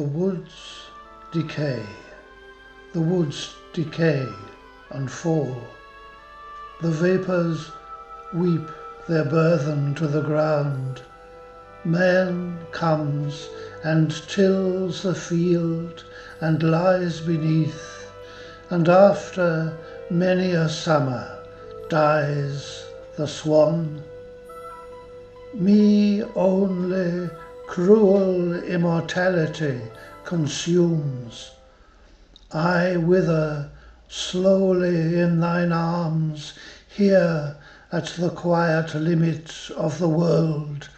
The woods decay, the woods decay and fall. The vapours weep their burthen to the ground. Man comes and tills the field and lies beneath, and after many a summer dies the swan. Me only cruel immortality consumes. I wither slowly in thine arms, here at the quiet limit of the world,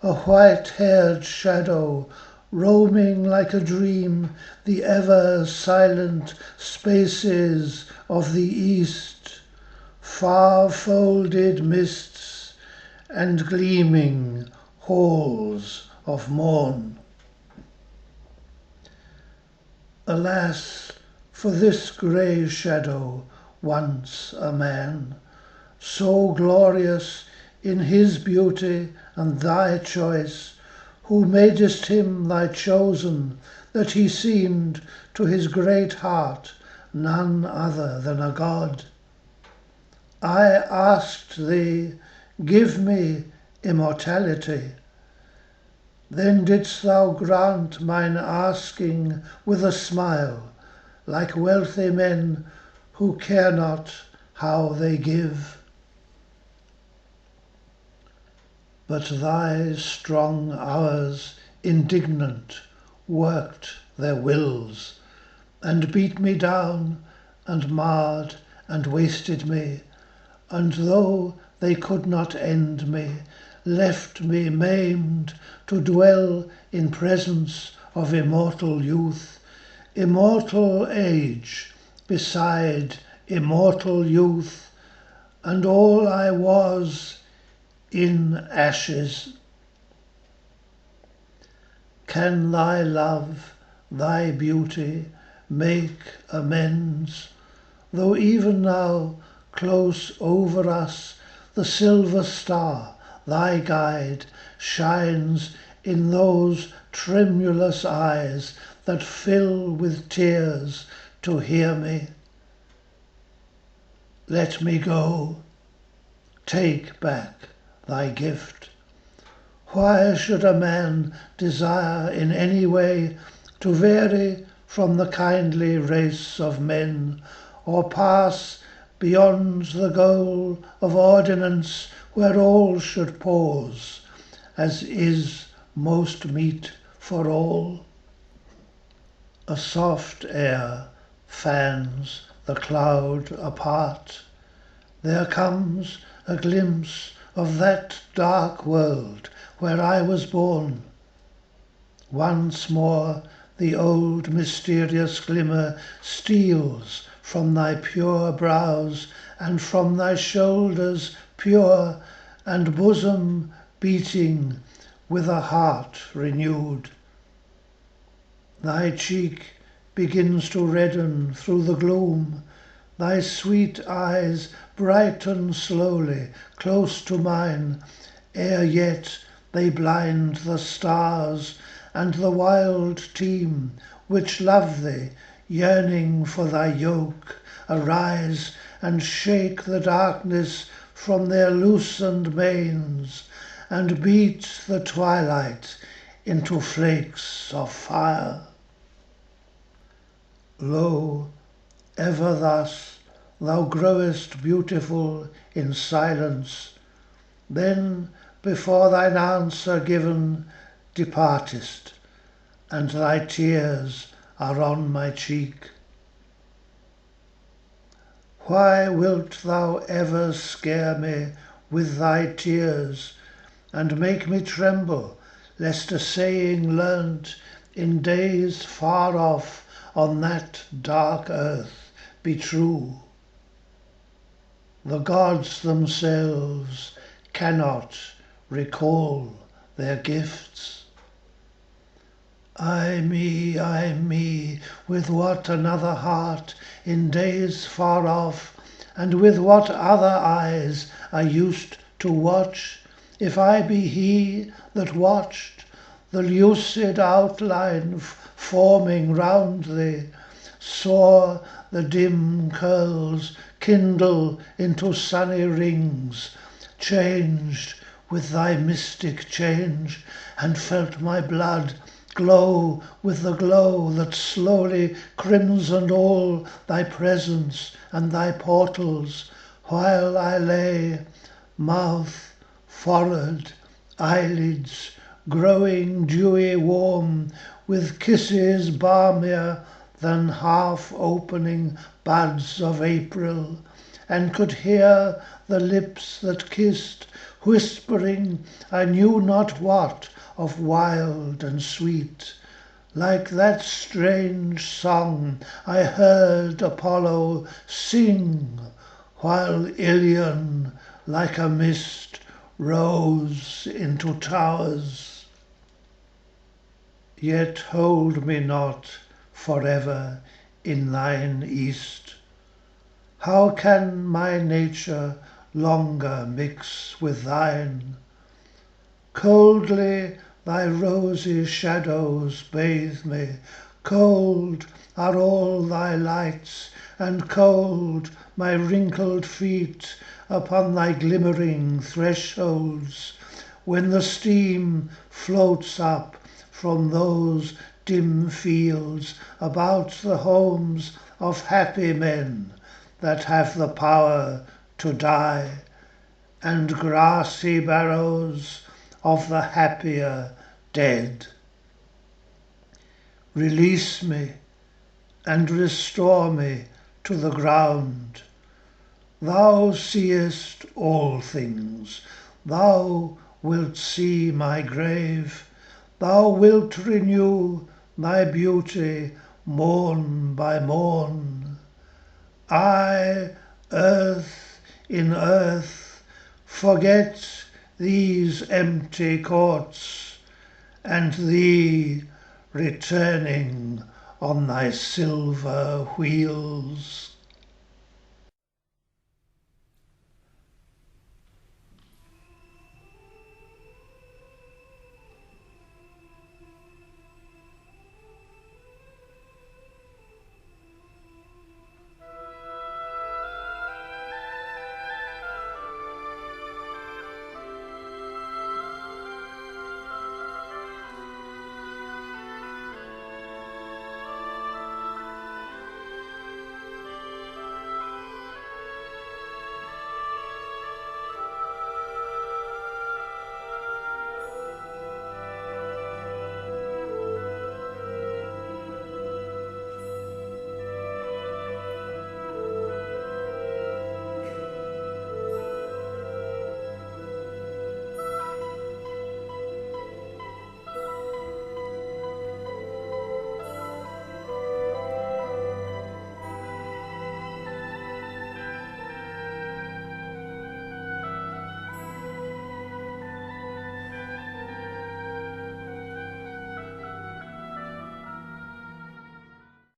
a white-haired shadow roaming like a dream the ever-silent spaces of the east, far-folded mists and gleaming halls of morn. Alas, for this grey shadow, once a man, so glorious in his beauty and thy choice, who madest him thy chosen, that he seemed to his great heart none other than a god. I asked thee, give me immortality. Then didst thou grant mine asking with a smile, like wealthy men who care not how they give. But thy strong hours, indignant, worked their wills, and beat me down, and marred, and wasted me, and though they could not end me, left me maimed to dwell in presence of immortal youth, immortal age beside immortal youth, and all I was in ashes. Can thy love, thy beauty, make amends, though even now close over us the silver star, thy guide, shines in those tremulous eyes that fill with tears to hear me? Let me go. Take back thy gift. Why should a man desire in any way to vary from the kindly race of men, or pass beyond the goal of ordinance where all should pause, as is most meet for all? A soft air fans the cloud apart. There comes a glimpse of that dark world where I was born. Once more the old mysterious glimmer steals from thy pure brows, and from thy shoulders pure, and bosom beating with a heart renewed. Thy cheek begins to redden through the gloom, thy sweet eyes brighten slowly close to mine, ere yet they blind the stars and the wild team which love thee, yearning for thy yoke, arise and shake the darkness from their loosened manes, and beat the twilight into flakes of fire. Lo, ever thus thou growest beautiful in silence, then before thine answer given departest, and thy tears are on my cheek. Why wilt thou ever scare me with thy tears, and make me tremble, lest a saying learnt in days far off on that dark earth be true? The gods themselves cannot recall their gifts. Ay me, with what another heart in days far off, and with what other eyes I used to watch, if I be he that watched the lucid outline forming round thee, saw the dim curls kindle into sunny rings, changed with thy mystic change, and felt my blood glow with the glow that slowly crimsoned all thy presence and thy portals, while I lay, mouth, forehead, eyelids growing dewy warm, with kisses balmier than half-opening buds of April, and could hear the lips that kissed, whispering I knew not what of wild and sweet, like that strange song I heard Apollo sing, while Ilion, like a mist, rose into towers. Yet hold me not forever in thine east. How can my nature longer mix with thine? Coldly thy rosy shadows bathe me, cold are all thy lights, and cold my wrinkled feet upon thy glimmering thresholds, when the steam floats up from those dim fields about the homes of happy men that have the power to die, and grassy barrows of the happier dead. Release me and restore me to the ground. Thou seest all things, thou wilt see my grave, thou wilt renew thy beauty morn by morn. I, earth in earth, forget these empty courts, and thee returning on thy silver wheels.